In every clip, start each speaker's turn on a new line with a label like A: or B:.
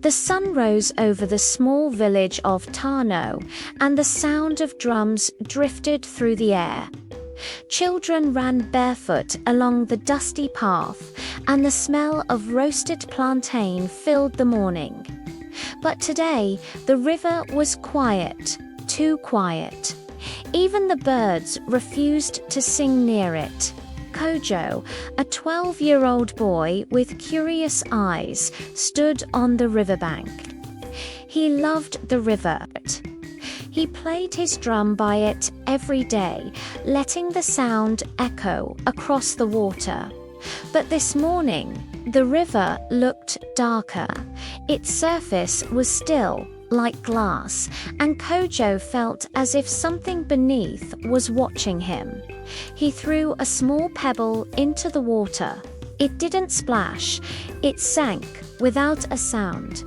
A: The sun rose over the small village of Tano, and the sound of drums drifted through the air. Children ran barefoot along the dusty path, and the smell of roasted plantain filled the morning. But today, the river was quiet, too quiet. Even the birds refused to sing near it. Kojo, a 12-year-old boy with curious eyes, stood on the riverbank. He loved the river. He played his drum by it every day, letting the sound echo across the water. But this morning, the river looked darker. Its surface was still, like glass, and Kojo felt as if something beneath was watching him. He threw a small pebble into the water. It didn't splash. It sank without a sound.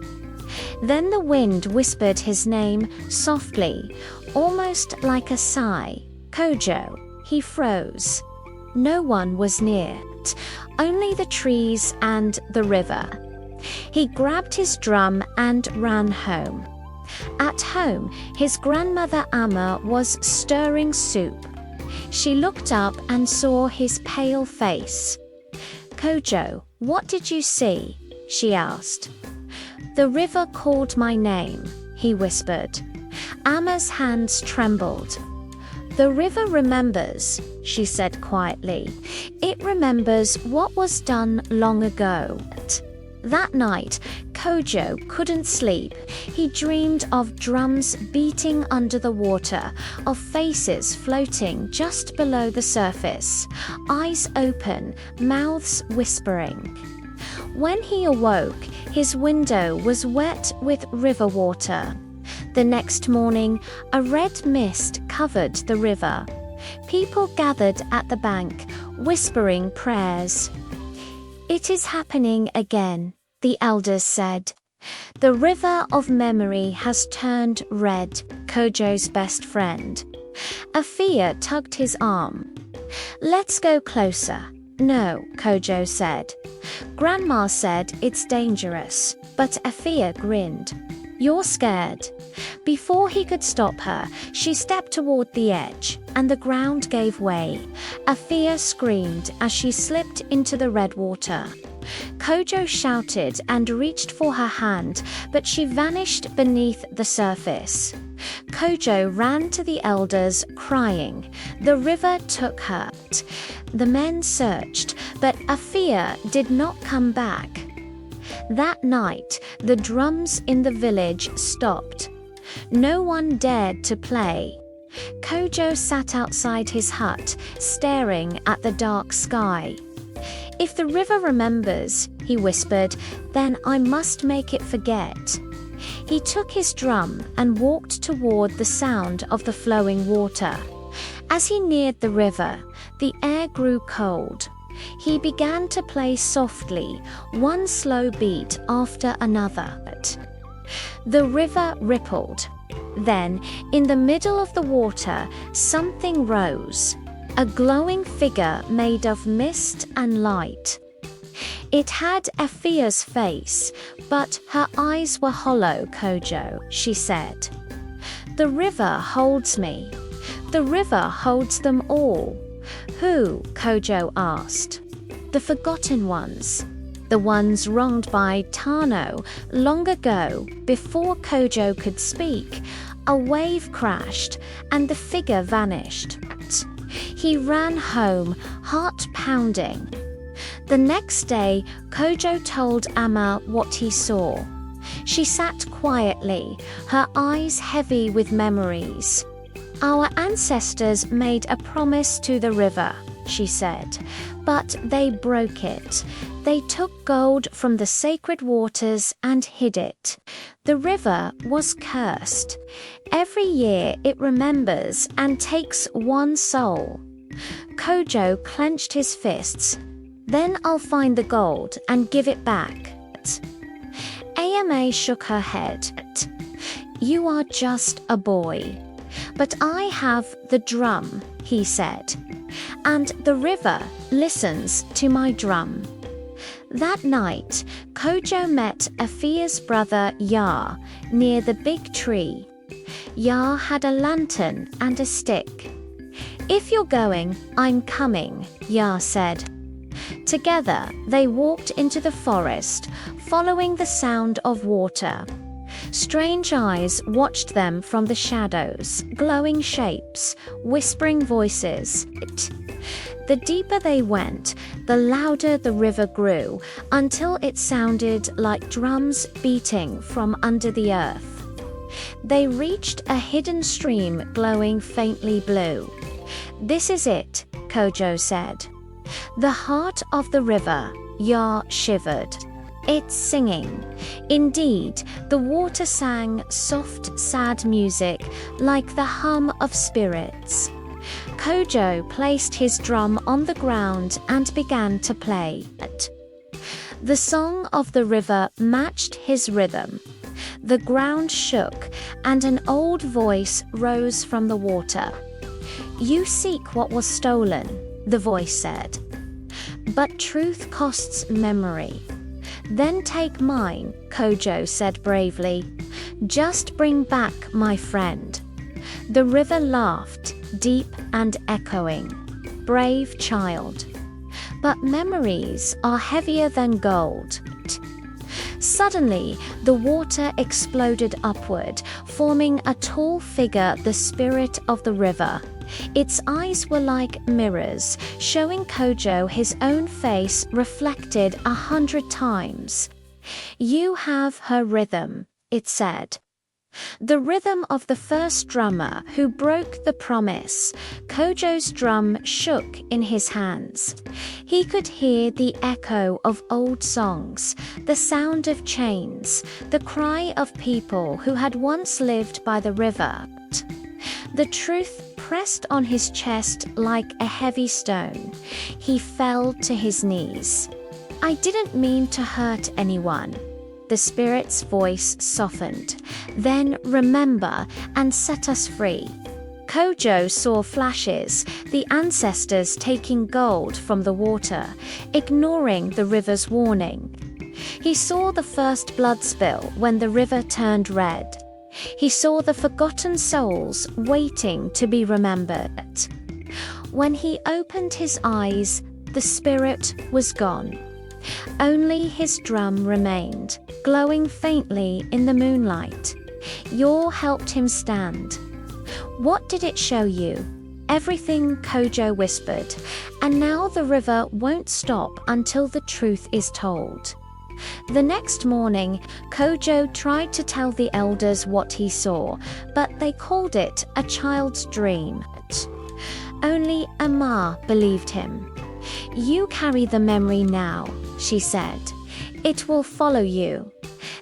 A: Then the wind whispered his name softly, almost like a sigh. Kojo. He froze. No one was near, only the trees and the river. He grabbed his drum and ran home. At home, his grandmother Amma was stirring soup. She looked up and saw his pale face. "Kojo, what did you see?" she asked. "The river called my name," he whispered. Amma's hands trembled. "The river remembers," she said quietly. "It remembers what was done long ago." That night, Kojo couldn't sleep. He dreamed of drums beating under the water, of faces floating just below the surface, eyes open, mouths whispering. When he awoke, his window was wet with river water. The next morning, a red mist covered the river. People gathered at the bank, whispering prayers. "It is happening again," the elders said. "The river of memory has turned red," Kojo's best friend. Afia tugged his arm. "Let's go closer." "No," Kojo said. "Grandma said it's dangerous," but Afia grinned. "You're scared." Before he could stop her, she stepped toward the edge, and the ground gave way. Afia screamed as she slipped into the red water. Kojo shouted and reached for her hand, but she vanished beneath the surface. Kojo ran to the elders, crying. The river took her. The men searched, but Afia did not come back. That night, the drums in the village stopped. No one dared to play. Kojo sat outside his hut, staring at the dark sky. "If the river remembers," he whispered, "then I must make it forget." He took his drum and walked toward the sound of the flowing water. As he neared the river, the air grew cold. He began to play softly, one slow beat after another. The river rippled. Then, in the middle of the water, something rose. A glowing figure made of mist and light. It had Afia's face, but her eyes were hollow. "Kojo," she said. "The river holds me. The river holds them all." "Who?" Kojo asked. "The forgotten ones. The ones wronged by Tano long ago." Before Kojo could speak, a wave crashed and the figure vanished. He ran home, heart pounding. The next day, Kojo told Amma what he saw. She sat quietly, her eyes heavy with memories. "Our ancestors made a promise to the river," she said, "but they broke it. They took gold from the sacred waters and hid it. The river was cursed. Every year it remembers and takes one soul." Kojo clenched his fists. "Then I'll find the gold and give it back." Ama shook her head. "You are just a boy." "But I have the drum," he said. "And the river listens to my drum." That night, Kojo met Afia's brother Ya near the big tree. Ya had a lantern and a stick. "If you're going, I'm coming," Ya said. Together, they walked into the forest, following the sound of water. Strange eyes watched them from the shadows, glowing shapes, whispering voices. The deeper they went, the louder the river grew, until it sounded like drums beating from under the earth. They reached a hidden stream glowing faintly blue. "This is it," Kojo said. "The heart of the river," Ya shivered. "It's singing." Indeed, the water sang soft, sad music like the hum of spirits. Kojo placed his drum on the ground and began to play it. The song of the river matched his rhythm. The ground shook, and an old voice rose from the water. "You seek what was stolen," the voice said. "But truth costs memory." "Then take mine," Kojo said bravely. "Just bring back my friend." The river laughed, deep and echoing. "Brave child. But memories are heavier than gold." Suddenly, the water exploded upward, forming a tall figure, the spirit of the river. Its eyes were like mirrors, showing Kojo his own face reflected 100 times. "You have her rhythm," it said. The rhythm of the first drummer who broke the promise. Kojo's drum shook in his hands. He could hear the echo of old songs, the sound of chains, the cry of people who had once lived by the river. The truth pressed on his chest like a heavy stone. He fell to his knees. "I didn't mean to hurt anyone." The spirit's voice softened. "Then remember and set us free." Kojo saw flashes, the ancestors taking gold from the water, ignoring the river's warning. He saw the first blood spill when the river turned red. He saw the forgotten souls waiting to be remembered. When he opened his eyes, the spirit was gone. Only his drum remained, glowing faintly in the moonlight. Yor helped him stand. "What did it show you?" "Everything," Kojo whispered. "And now the river won't stop until the truth is told." The next morning, Kojo tried to tell the elders what he saw, but they called it a child's dream. Only Ama believed him. "You carry the memory now," she said. "It will follow you."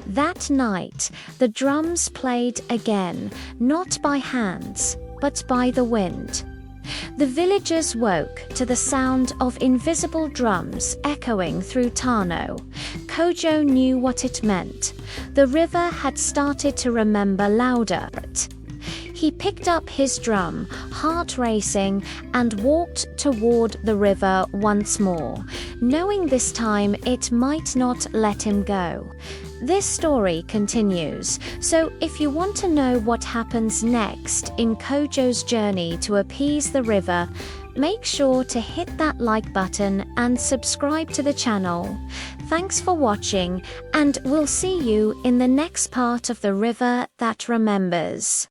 A: That night, the drums played again, not by hands, but by the wind. The villagers woke to the sound of invisible drums echoing through Tano. Kojo knew what it meant. The river had started to remember louder. He picked up his drum, heart racing, and walked toward the river once more, knowing this time it might not let him go. This story continues, so if you want to know what happens next in Kojo's journey to appease the river, make sure to hit that like button and subscribe to the channel. Thanks for watching, and we'll see you in the next part of The River That Remembers.